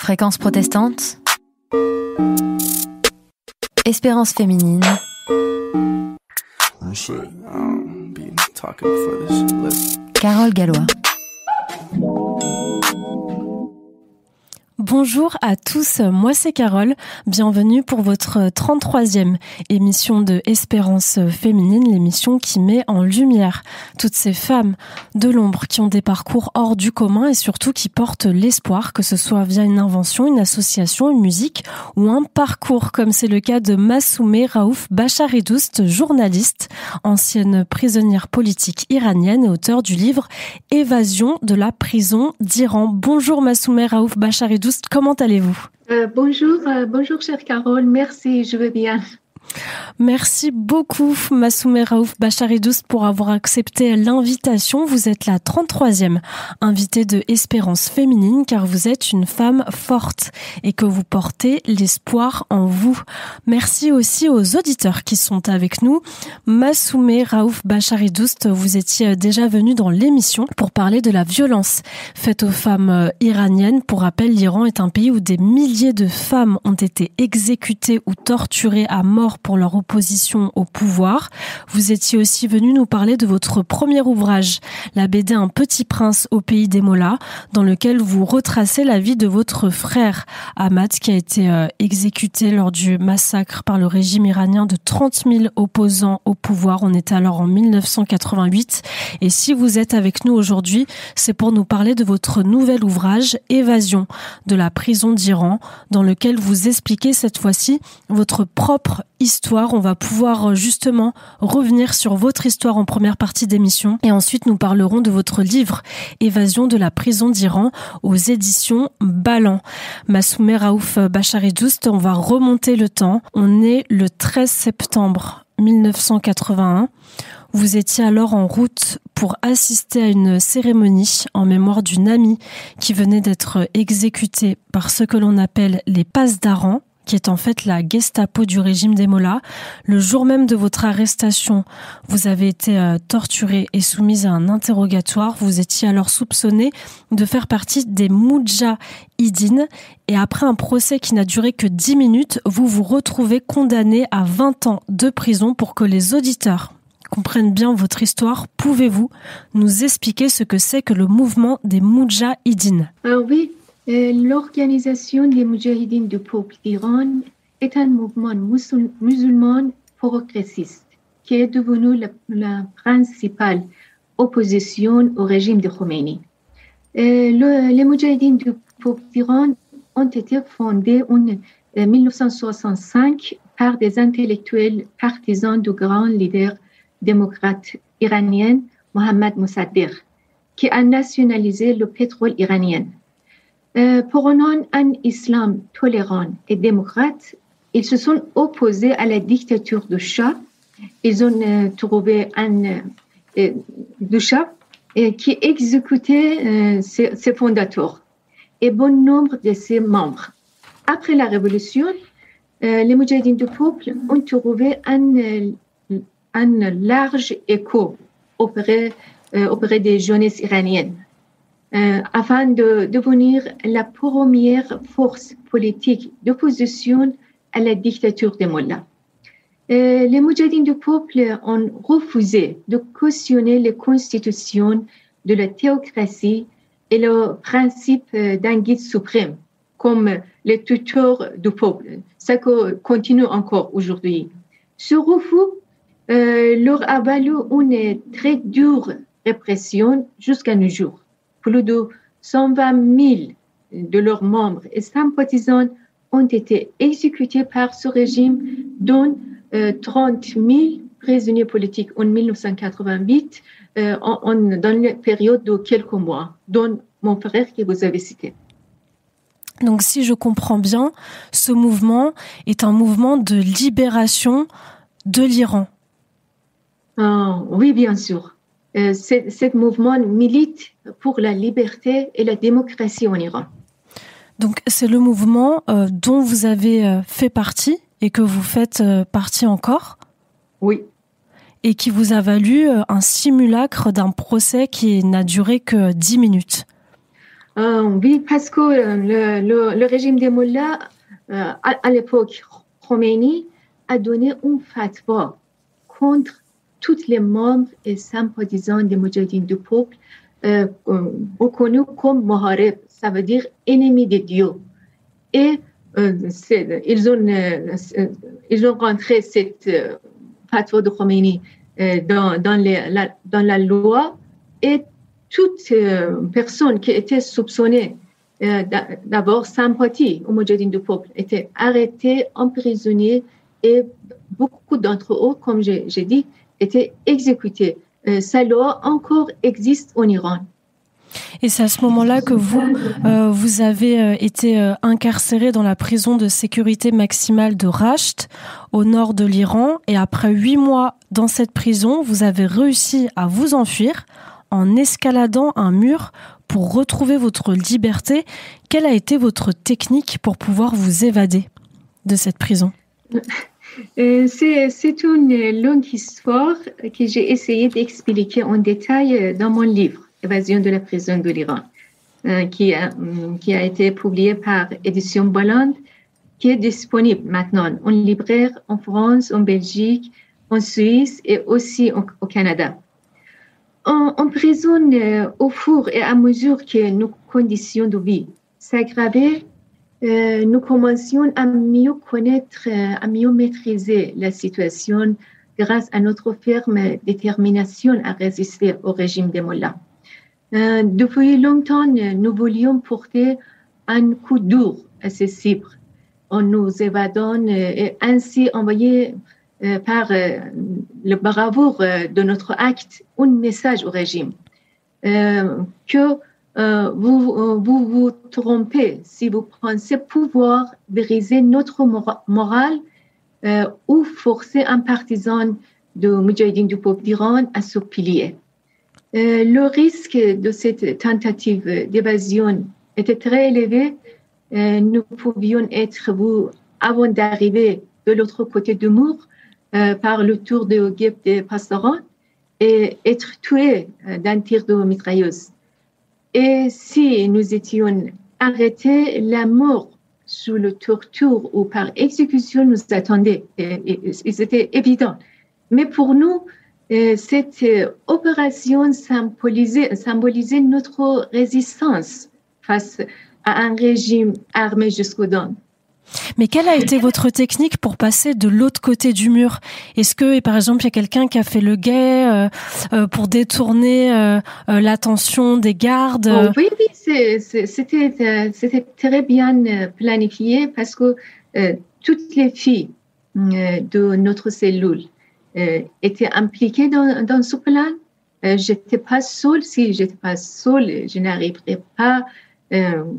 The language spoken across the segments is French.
Fréquence protestante, Espérance féminine, Carole Gallois. Bonjour à tous, moi c'est Carole, bienvenue pour votre 33e émission de Espérance féminine, l'émission qui met en lumière toutes ces femmes de l'ombre qui ont des parcours hors du commun et surtout qui portent l'espoir, que ce soit via une invention, une association, une musique ou un parcours, comme c'est le cas de Massoumeh Raouf Bachari-Doust, journaliste, ancienne prisonnière politique iranienne et auteure du livre Évasion de la prison d'Iran. Bonjour Massoumeh Raouf Bachari-Doust. Comment allez-vous ? Bonjour chère Carole, merci, je vais bien. Merci beaucoup Massoumeh Raouf Bachari-Doust pour avoir accepté l'invitation. Vous êtes la 33e invitée de Espérance féminine car vous êtes une femme forte et que vous portez l'espoir en vous. Merci aussi aux auditeurs qui sont avec nous. Massoumeh Raouf Bachari-Doust, vous étiez déjà venue dans l'émission pour parler de la violence faite aux femmes iraniennes. Pour rappel, l'Iran est un pays où des milliers de femmes ont été exécutées ou torturées à mort pour leur opposition au pouvoir. Vous étiez aussi venu nous parler de votre premier ouvrage, la BD Un petit prince au pays des mollahs, dans lequel vous retracez la vie de votre frère Ahmad, qui a été exécuté lors du massacre par le régime iranien de 30 000 opposants au pouvoir. On était alors en 1988. Et si vous êtes avec nous aujourd'hui, c'est pour nous parler de votre nouvel ouvrage, Évasion de la prison d'Iran, dans lequel vous expliquez cette fois-ci votre propre histoire. On va pouvoir justement revenir sur votre histoire en première partie d'émission et ensuite nous parlerons de votre livre Évasion de la prison d'Iran aux éditions Ballant. Massoumeh Raouf Bachari-Doust, on va remonter le temps. On est le 13 septembre 1981. Vous étiez alors en route pour assister à une cérémonie en mémoire d'une amie qui venait d'être exécutée par ce que l'on appelle les passes d'Aran, qui est en fait la Gestapo du régime des mollahs. Le jour même de votre arrestation, vous avez été torturée et soumise à un interrogatoire. Vous étiez alors soupçonnée de faire partie des Moudjahidines. Et après un procès qui n'a duré que 10 minutes, vous vous retrouvez condamnée à 20 ans de prison. Pour que les auditeurs comprennent bien votre histoire, pouvez-vous nous expliquer ce que c'est que le mouvement des Moudjahidines ? Oui. L'organisation des Moudjahidines du peuple d'Iran est un mouvement musulman progressiste qui est devenu la principale opposition au régime de Khomeini. Les Moudjahidines du peuple d'Iran ont été fondés en 1965 par des intellectuels partisans du grand leader démocrate iranien Mohammad Mossadegh, qui a nationalisé le pétrole iranien. Prônant un islam tolérant et démocrate, ils se sont opposés à la dictature du Shah. Ils ont trouvé du Shah qui exécutait ses fondateurs et bon nombre de ses membres. Après la révolution, les Moudjahidines du peuple ont trouvé un large écho auprès des jeunesses iraniennes. Afin de devenir la première force politique d'opposition à la dictature des mollahs. Les Moudjahidines du peuple ont refusé de cautionner les constitutions de la théocratie et le principe d'un guide suprême, comme le tuteur du peuple. Ça continue encore aujourd'hui. Ce refus leur a valu une très dure répression jusqu'à nos jours. Plus de 120 000 de leurs membres et sympathisants ont été exécutés par ce régime, dont 30 000 prisonniers politiques en 1988, dans une période de quelques mois, dont mon frère que vous avez cité. Donc si je comprends bien, ce mouvement est un mouvement de libération de l'Iran. Oui, bien sûr. Ce mouvement milite pour la liberté et la démocratie en Iran. Donc c'est le mouvement dont vous avez fait partie et que vous faites partie encore ? Oui. Et qui vous a valu un simulacre d'un procès qui n'a duré que 10 minutes. Oui, parce que le régime des mollahs, à l'époque, Khomeini a donné un fatwa contre tous les membres et sympathisants des Moudjahidines du peuple, reconnus comme Mohareb, ça veut dire ennemi de Dieu. Et ils ont rentré cette fatwa de Khomeini dans la loi, et toute personne qui était soupçonnée d'abord sympathie aux Moudjahidines du peuple était arrêtée, emprisonnée, et beaucoup d'entre eux, comme j'ai dit, étaient exécutés. Cette loi encore existe en Iran. Et c'est à ce moment-là que vous avez été incarcéré dans la prison de sécurité maximale de Rasht, au nord de l'Iran. Et après 8 mois dans cette prison, vous avez réussi à vous enfuir en escaladant un mur pour retrouver votre liberté. Quelle a été votre technique pour pouvoir vous évader de cette prison ? C'est une longue histoire que j'ai essayé d'expliquer en détail dans mon livre « Évasion de la prison de l'Iran », qui a été publié par Édition Bolland, qui est disponible maintenant en libraire en France, en Belgique, en Suisse et aussi au Canada. En prison, au fur et à mesure que nos conditions de vie s'aggravaient, nous commencions à mieux connaître, à mieux maîtriser la situation grâce à notre ferme détermination à résister au régime des mollahs. Depuis longtemps, nous voulions porter un coup dur à ces cibles en nous évadant et ainsi envoyer par le bravoure de notre acte un message au régime que vous trompez si vous pensez pouvoir briser notre morale ou forcer un partisan de Moudjahidine du peuple d'Iran à se plier. Le risque de cette tentative d'évasion était très élevé. Nous pouvions être vus avant d'arriver de l'autre côté du mur par le tour de guêpe de Pastoran et être tués d'un tir de mitrailleuse. Et si nous étions arrêtés, la mort sous le torture ou par exécution nous attendait. C'était évident. Mais pour nous, cette opération symbolisait notre résistance face à un régime armé jusqu'aux dents. Mais quelle a été votre technique pour passer de l'autre côté du mur ? Est-ce que, par exemple, il y a quelqu'un qui a fait le guet pour détourner l'attention des gardes ? Oui, c'était très bien planifié parce que toutes les filles de notre cellule étaient impliquées dans ce plan. J'étais pas seule. Si j'étais pas seule, je n'arriverais pas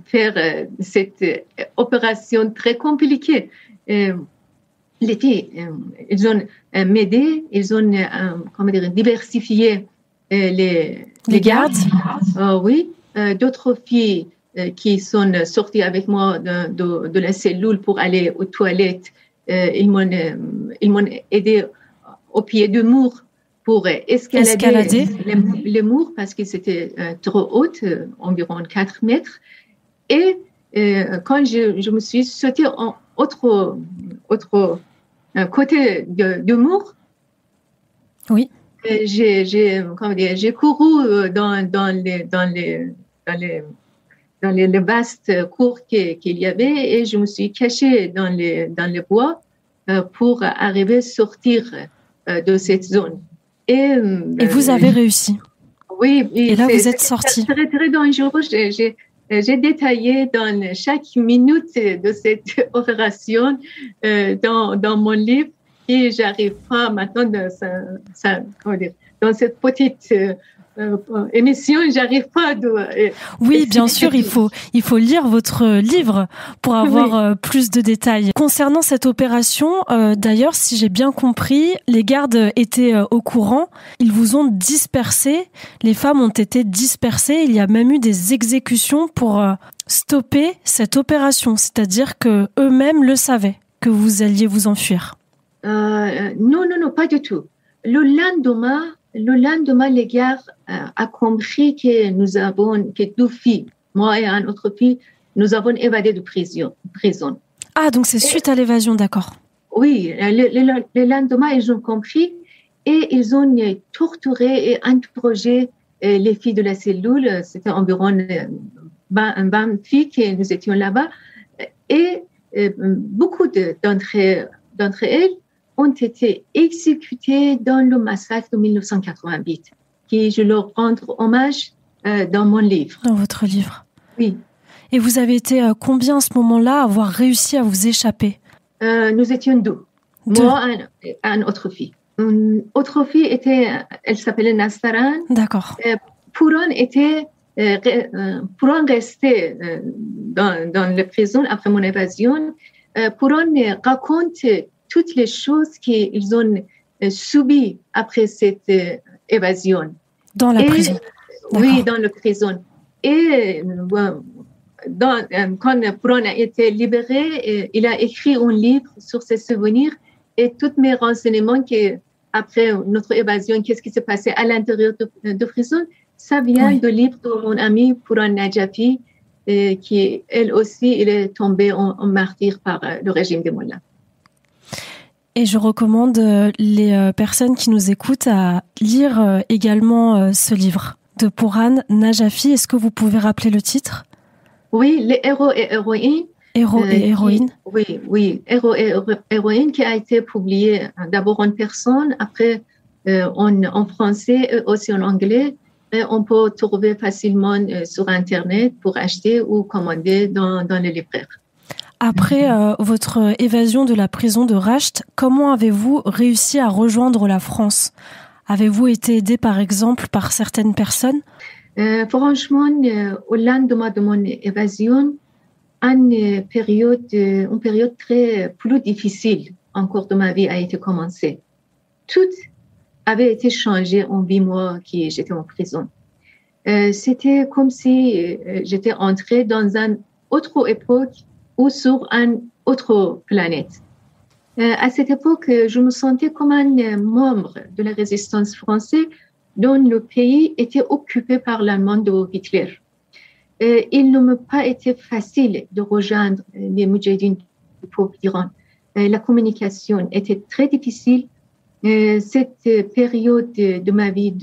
faire cette opération très compliquée. Les filles, ils ont m'aidé, ils ont diversifié les gardes. Oui, d'autres filles qui sont sorties avec moi de la cellule pour aller aux toilettes, ils m'ont aidé au pied du mur pour escalader les murs parce que c'était trop haut, environ 4 mètres. Et quand je me suis sautée en autre côté du mur, oui. J'ai couru dans les vastes cours qu'il y avait et je me suis cachée dans les bois pour arriver à sortir de cette zone. Et vous avez réussi. Oui. Et là, vous êtes sortie. C'est très, très dangereux. J'ai détaillé dans chaque minute de cette opération dans mon livre et j'arrive pas maintenant dans cette petite émission, j'arrive pas Oui, bien sûr, il faut lire votre livre pour avoir plus de détails. Concernant cette opération, d'ailleurs, si j'ai bien compris, les gardes étaient au courant, ils vous ont dispersés, les femmes ont été dispersées, il y a même eu des exécutions pour stopper cette opération, c'est-à-dire que eux-mêmes le savaient, que vous alliez vous enfuir. Non, pas du tout. Le lendemain, les gardes a compris que nous avons que 2 filles moi et un autre fille, nous avons évadé de prison. Ah, donc c'est suite à l'évasion, d'accord. Oui, le lendemain, ils ont compris et ils ont torturé et interrogé les filles de la cellule. C'était environ 20 filles que nous étions là-bas. Et beaucoup d'entre elles ont été exécutées dans le massacre de 1988, qui je leur rends hommage dans mon livre. Dans votre livre. Oui. Et vous avez été combien à ce moment-là à avoir réussi à vous échapper? Nous étions deux. Moi et une autre fille. Une autre fille elle s'appelait Nastaran. D'accord. Pouron était Pouron restait dans la prison après mon évasion. Pouron raconte toutes les choses qu'ils ont subies après cette évasion. Dans la prison. Oui, dans la prison. Et quand Pouron a été libéré, il a écrit un livre sur ses souvenirs et tous mes renseignements après notre évasion, qu'est-ce qui s'est passé à l'intérieur de prison, ça vient du livre de mon ami Pouron Najafi, qui, elle aussi, elle est tombée en martyr par le régime des mollahs. Et je recommande les personnes qui nous écoutent à lire également ce livre de Pouron Najafi. Est-ce que vous pouvez rappeler le titre? Oui, les héros et héroïnes. Héros et héroïnes. Oui, héros et héroïnes qui a été publié d'abord en personne, après en français et aussi en anglais. Et on peut trouver facilement sur Internet pour acheter ou commander dans les libraires. Après votre évasion de la prison de Rasht, comment avez-vous réussi à rejoindre la France? Avez-vous été aidé par exemple par certaines personnes? Franchement, au lendemain de mon évasion, une période très plus difficile encore de ma vie a été commencée. Tout avait été changé en 8 mois que j'étais en prison. C'était comme si j'étais entrée dans une autre époque ou sur une autre planète. À cette époque, je me sentais comme un membre de la résistance française dont le pays était occupé par l'Allemagne de Hitler. Il ne m'a pas été facile de rejoindre les Moudjahidines du peuple d'Iran. La communication était très difficile. Cette période de ma vie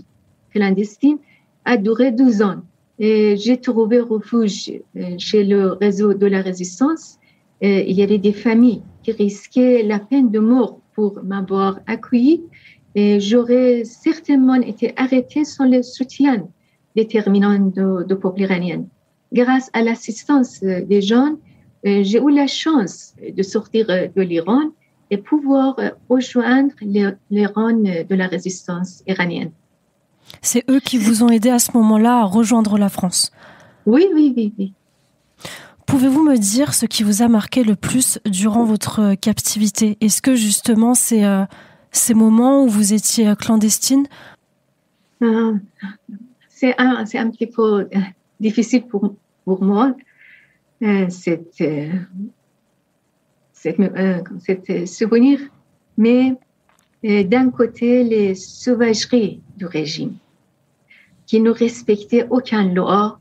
clandestine a duré 12 ans. J'ai trouvé refuge chez le réseau de la résistance. Il y avait des familles qui risquaient la peine de mort pour m'avoir accueilli. J'aurais certainement été arrêtée sans le soutien déterminant du peuple iranien. Grâce à l'assistance des gens, j'ai eu la chance de sortir de l'Iran et pouvoir rejoindre les rangs de la résistance iranienne. C'est eux qui vous ont aidé à ce moment-là à rejoindre la France? Oui. Pouvez-vous me dire ce qui vous a marqué le plus durant votre captivité? Est-ce que justement c'est ces moments où vous étiez clandestine? C'est un petit peu difficile pour moi, cette souvenir, mais d'un côté, les sauvageries du régime, qui ne respectait aucune loi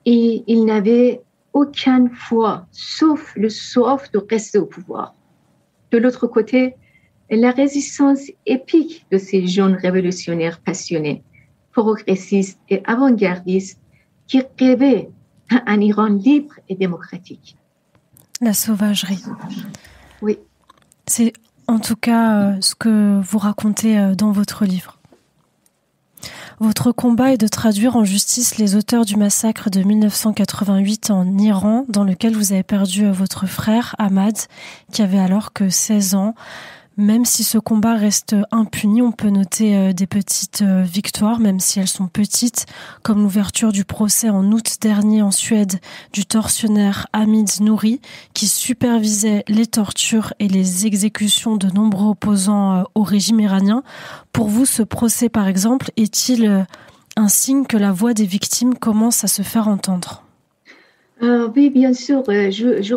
et il n'avait aucune foi, sauf le soif de rester au pouvoir. De l'autre côté, la résistance épique de ces jeunes révolutionnaires passionnés, progressistes et avant-gardistes qui rêvaient un Iran libre et démocratique. La sauvagerie. Oui. C'est en tout cas ce que vous racontez dans votre livre. Votre combat est de traduire en justice les auteurs du massacre de 1988 en Iran, dans lequel vous avez perdu votre frère, Ahmad, qui avait alors que 16 ans. Même si ce combat reste impuni, on peut noter des petites victoires, même si elles sont petites, comme l'ouverture du procès en août dernier en Suède du tortionnaire Hamid Nouri, qui supervisait les tortures et les exécutions de nombreux opposants au régime iranien. Pour vous, ce procès, par exemple, est-il un signe que la voix des victimes commence à se faire entendre ? Oui, bien sûr. Je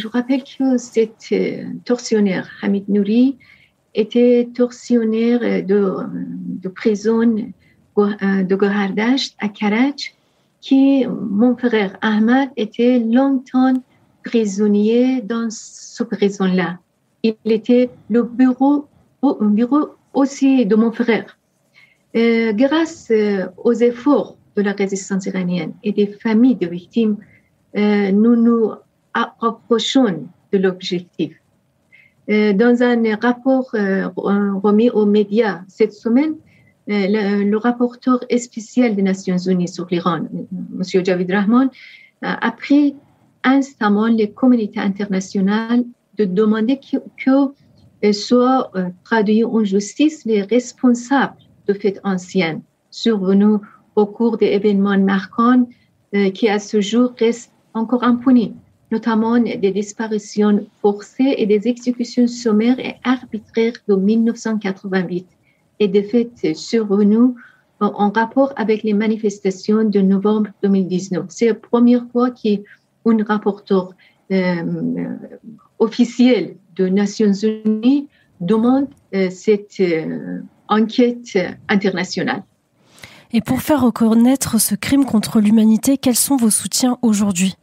rappelle que cet tortionnaire, Hamid Nouri, était tortionnaire de prison de Gohardasht à Karaj. mon frère Ahmad était longtemps prisonnier dans ce prison-là. Il était le bureau aussi de mon frère. Grâce aux efforts de la résistance iranienne et des familles de victimes, nous nous approchons de l'objectif. Dans un rapport remis aux médias cette semaine, le rapporteur spécial des Nations Unies sur l'Iran, M. Javid Rahman, a pris instamment les communautés internationales de demander que soient traduits en justice les responsables de faits anciens survenus au cours des événements marquants qui à ce jour restent encore impunis, notamment des disparitions forcées et des exécutions sommaires et arbitraires de 1988 et des faits survenus en rapport avec les manifestations de novembre 2019. C'est la première fois qu'un rapporteur officiel des Nations Unies demande cette enquête internationale. Et pour faire reconnaître ce crime contre l'humanité, quels sont vos soutiens aujourd'hui ?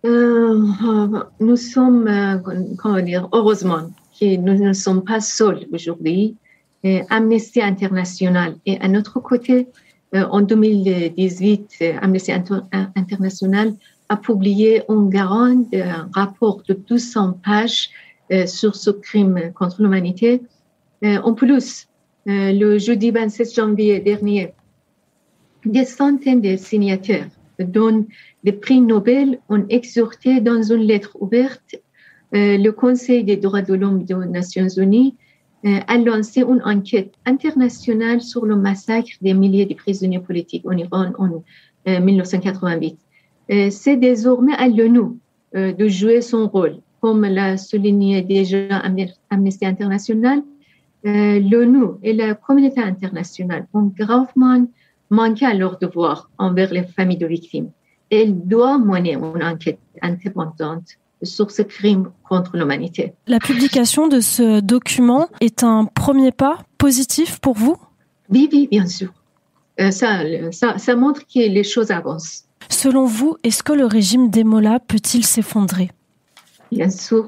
Nous sommes, heureusement, que nous ne sommes pas seuls aujourd'hui. Amnesty International et à notre côté, en 2018, Amnesty International a publié un rapport de 200 pages sur ce crime contre l'humanité. En plus, le jeudi 27 janvier dernier, des centaines de signataires dont les prix Nobel ont exhorté dans une lettre ouverte le Conseil des droits de l'homme des Nations Unies a lancé une enquête internationale sur le massacre des milliers de prisonniers politiques en Iran en 1988. C'est désormais à l'ONU de jouer son rôle. Comme l'a souligné déjà Amnesty International, l'ONU et la communauté internationale ont gravement manqué à leur devoir envers les familles de victimes. Elle doit mener une enquête indépendante sur ce crime contre l'humanité. La publication de ce document est un premier pas positif pour vous ? Oui, bien sûr. Ça montre que les choses avancent. Selon vous, est-ce que le régime des mollahs peut-il s'effondrer ? Bien sûr.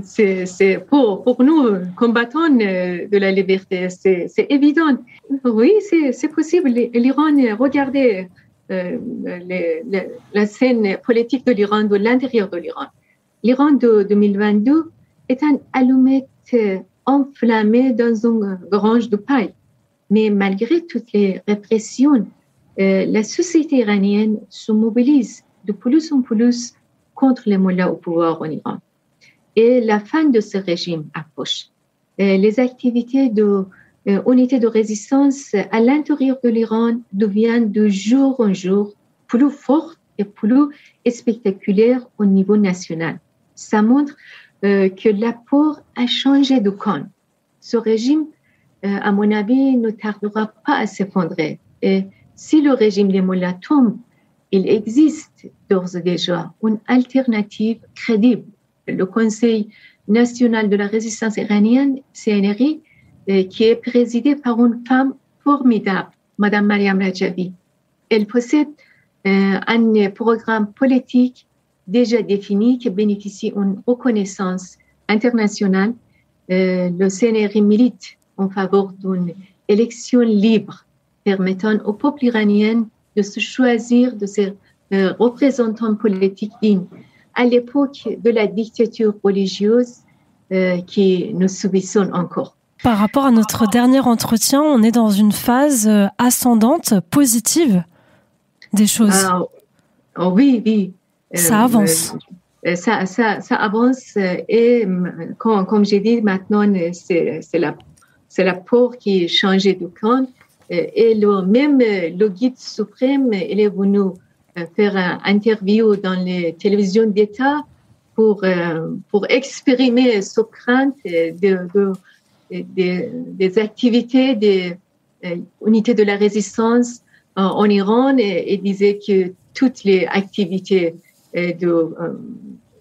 C'est pour nous, combattants de la liberté, c'est évident. Oui, c'est possible. L'Iran, regardez la scène politique de l'Iran, de l'intérieur de l'Iran. L'Iran de 2022 est un allumette enflammé dans une grange de paille. Mais malgré toutes les répressions, la société iranienne se mobilise de plus en plus contre les mollahs au pouvoir en Iran. Et la fin de ce régime approche. Les activités d'unités de résistance à l'intérieur de l'Iran deviennent de jour en jour plus fortes et plus spectaculaires au niveau national. Ça montre que l'apport a changé de camp. Ce régime, à mon avis, ne tardera pas à s'effondrer. Et si le régime des mollahs tombe, il existe d'ores et déjà une alternative crédible. Le Conseil national de la résistance iranienne, CNRI, qui est présidé par une femme formidable, Madame Mariam Rajavi. Elle possède un programme politique déjà défini qui bénéficie d'une reconnaissance internationale. Le CNRI milite en faveur d'une élection libre permettant au peuple iranien de se choisir de ses représentants politiques dignes à l'époque de la dictature religieuse que nous subissons encore. Par rapport à notre dernier entretien, on est dans une phase ascendante, positive des choses. Oui. Ça avance. Ça avance et comme j'ai dit maintenant, c'est l'apport qui est changé de camp et même le guide suprême, il est venu faire une interview dans les télévisions d'État pour exprimer ce crainte des activités des unités de la résistance en Iran et disait que toutes les activités de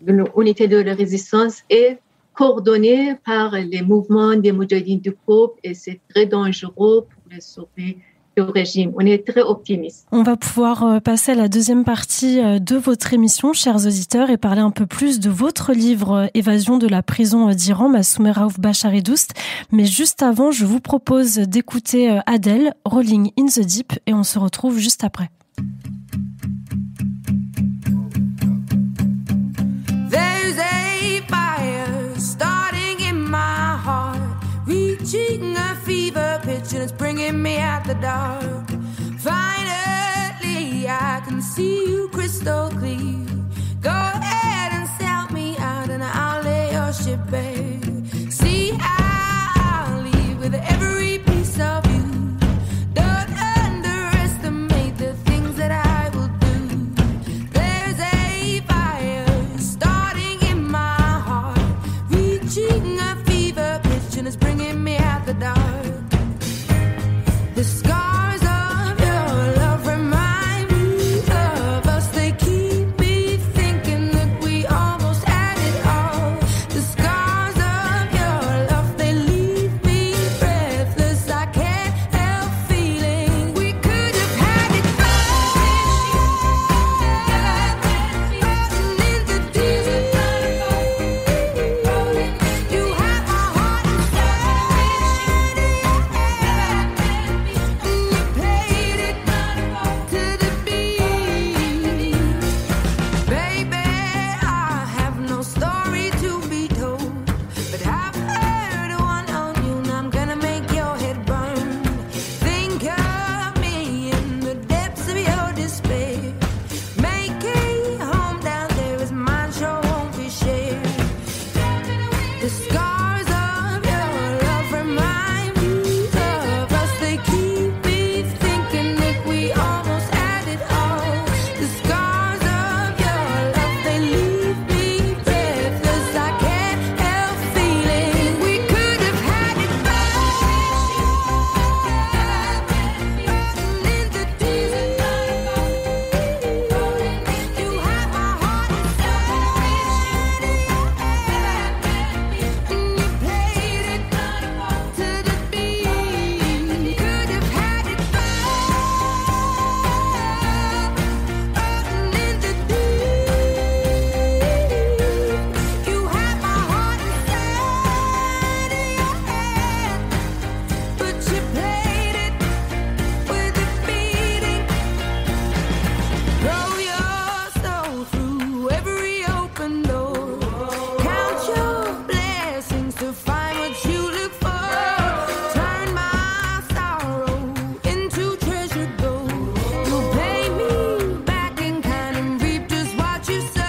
l'unité de la résistance est coordonnée par les mouvements des moudjahidines du peuple et c'est très dangereux pour les sauver du régime. On est très optimiste. On va pouvoir passer à la deuxième partie de votre émission, chers auditeurs, et parler un peu plus de votre livre Évasion de la prison d'Iran, Massoumeh Raouf Bachari Doust. Mais juste avant, je vous propose d'écouter Adele, Rolling in the Deep, et on se retrouve juste après. There's a fire starting in my heart, reaching a fever pitch and it's bringing me out the dark. Finally, I can see you crystal clear. Go ahead and sell me out and I'll lay your ship bare. See, I'll leave with every piece of you. Don't underestimate the things that I will do. There's a fire starting in my heart, reaching a fever pitch and it's bringing me out the dark. The scars of your love remind me of us. They keep me thinking that we almost had it all. The scars of your love, they leave me breathless. I can't help feeling we could have had it all. In the deep, you have my heart inside, and you played it to the beat. Baby, I have no story to be told, but I've heard one on you, and I'm gonna make your head burn. Think of me in the depths of your despair. Make a home down there as mine sure won't be shared. The scars of your love remind me of us. They keep me thinking that we almost had it all. The scars of your love, they leave me breathless. I can't help feeling we could have had it all. In the deep, you have my heart inside, and you played it to the beat. Could have had it all. In the deep, you have my heart inside of your hand, but you played it with a beating. Throw your soul through every open door. Count your blessings to find what you look for. Turn my sorrow into treasured gold. You'll pay me back in kind and reap just what you sow.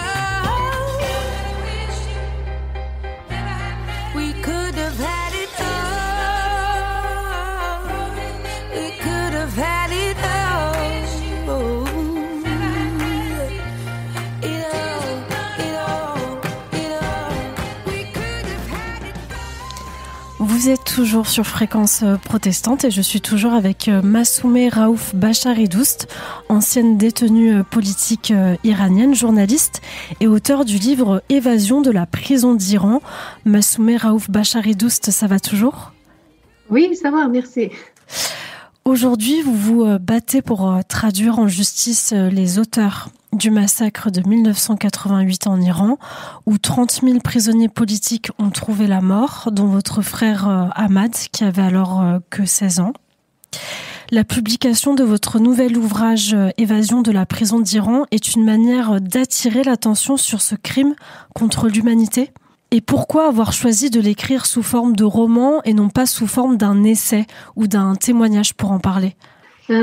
We could have had it all. We could have had it all. It all. We could have had it all. Vous êtes toujours sur Fréquence Protestante et je suis toujours avec Massoumeh Raouf Bachari Doust, ancienne détenue politique iranienne, journaliste et auteur du livre Évasion de la prison d'Iran. Massoumeh Raouf Bachari Doust, ça va toujours ? Oui, ça va, merci. Aujourd'hui, vous vous battez pour traduire en justice les auteurs du massacre de 1988 en Iran, où 30 000 prisonniers politiques ont trouvé la mort, dont votre frère Ahmad, qui avait alors que 16 ans. La publication de votre nouvel ouvrage Évasion de la prison d'Iran est une manière d'attirer l'attention sur ce crime contre l'humanité. Et pourquoi avoir choisi de l'écrire sous forme de roman et non pas sous forme d'un essai ou d'un témoignage pour en parler ? Oui,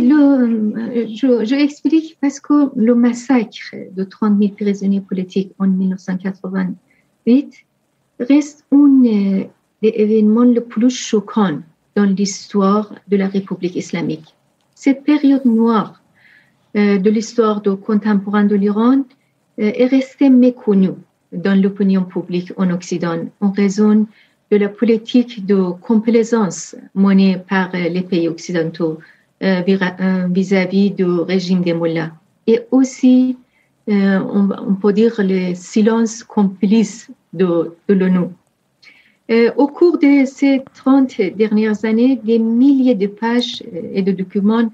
je explique parce que le massacre de 30 000 prisonniers politiques en 1988 reste un des événements les plus choquants dans l'histoire de la République islamique. Cette période noire de l'histoire contemporaine de l'Iran est restée méconnue dans l'opinion publique en Occident en raison de la politique de complaisance menée par les pays occidentaux vis-à-vis du régime des mollahs. Et aussi, on peut dire le silence complice de l'ONU. Au cours de ces 30 dernières années, des milliers de pages et de documents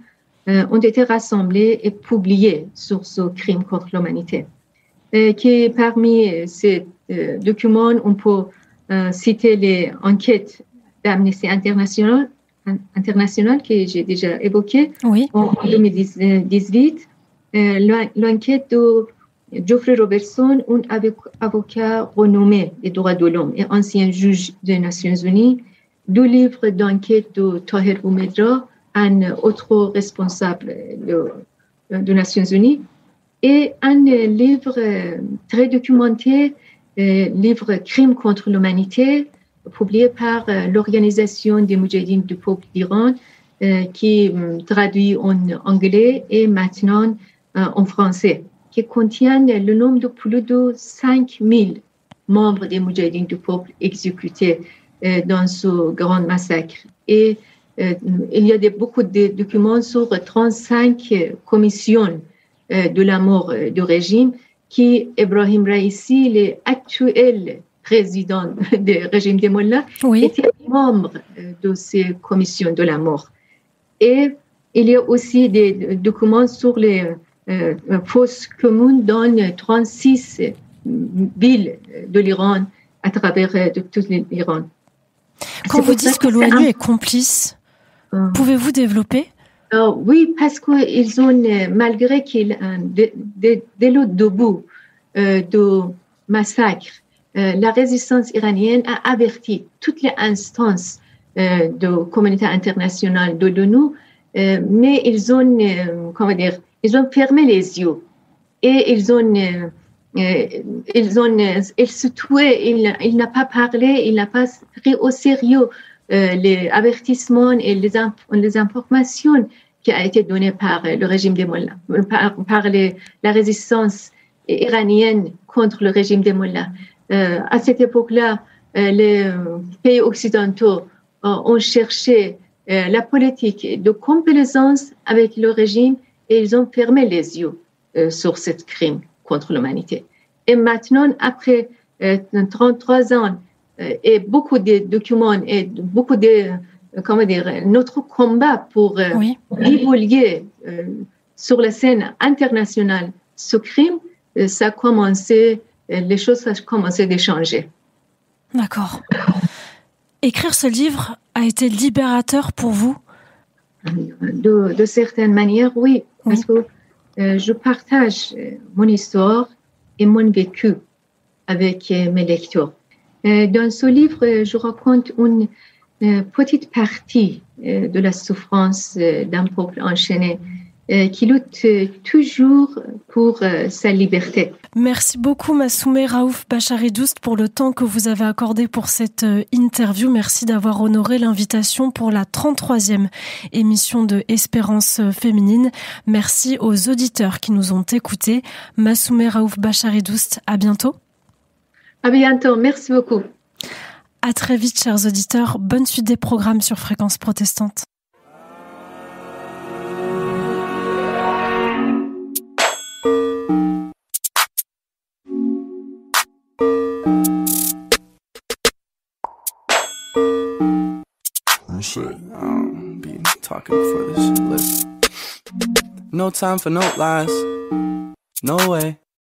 ont été rassemblés et publiés sur ce crime contre l'humanité. Parmi ces documents, on peut citer les enquêtes d'Amnesty International que j'ai déjà évoquées en 2018, l'enquête de Geoffrey Robertson, un avocat renommé des droits de l'homme et ancien juge des Nations Unies, 2 livres d'enquête de Tahir Boumedra, un autre responsable des Nations Unies, et un livre très documenté, livre Crimes contre l'humanité, publié par l'Organisation des Moudjahidines du peuple d'Iran, qui traduit en anglais et maintenant en français, qui contient le nombre de plus de 5000 membres des Moudjahidines du peuple exécutés dans ce grand massacre. Et il y a beaucoup de documents sur 35 commissions de la mort du régime qui Ebrahim Raïssi, l'actuel président du régime des Mollahs, était membre de ces commissions de la mort. Et il y a aussi des documents sur les fosses communes dans 36 villes de l'Iran à travers tout l'Iran. Quand vous dites que l'ONU est complice, pouvez-vous développer? Oui, parce qu'ils ont, malgré qu'ils dès le début du massacre, la résistance iranienne a averti toutes les instances de la communauté internationale de l'ONU, mais ils ont fermé les yeux et ils se tuaient, il n'a pas parlé, il n'a pas pris au sérieux les avertissements et les informations qui ont été données par le régime des Mollahs, par la résistance iranienne contre le régime des Mollahs. À cette époque-là, les pays occidentaux ont cherché la politique de complaisance avec le régime et ils ont fermé les yeux sur ce crime contre l'humanité. Et maintenant, après 33 ans, et beaucoup de documents et beaucoup de, notre combat pour divulguer sur la scène internationale ce crime, ça a commencé, les choses ont commencé à changer. D'accord. Écrire ce livre a été libérateur pour vous? De certaines manières, oui. Parce que je partage mon histoire et mon vécu avec mes lecteurs. Dans ce livre, je raconte une petite partie de la souffrance d'un peuple enchaîné qui lutte toujours pour sa liberté. Merci beaucoup Massoumeh Raouf Bachari-Doust pour le temps que vous avez accordé pour cette interview. Merci d'avoir honoré l'invitation pour la 33e émission de Espérance féminine. Merci aux auditeurs qui nous ont écoutés. Massoumeh Raouf Bachari-Doust, à bientôt. À bientôt, merci beaucoup. À très vite, chers auditeurs. Bonne suite des programmes sur Fréquence Protestante. Shit, I'll be talking before this shit. Listen. No time for no lies. No way.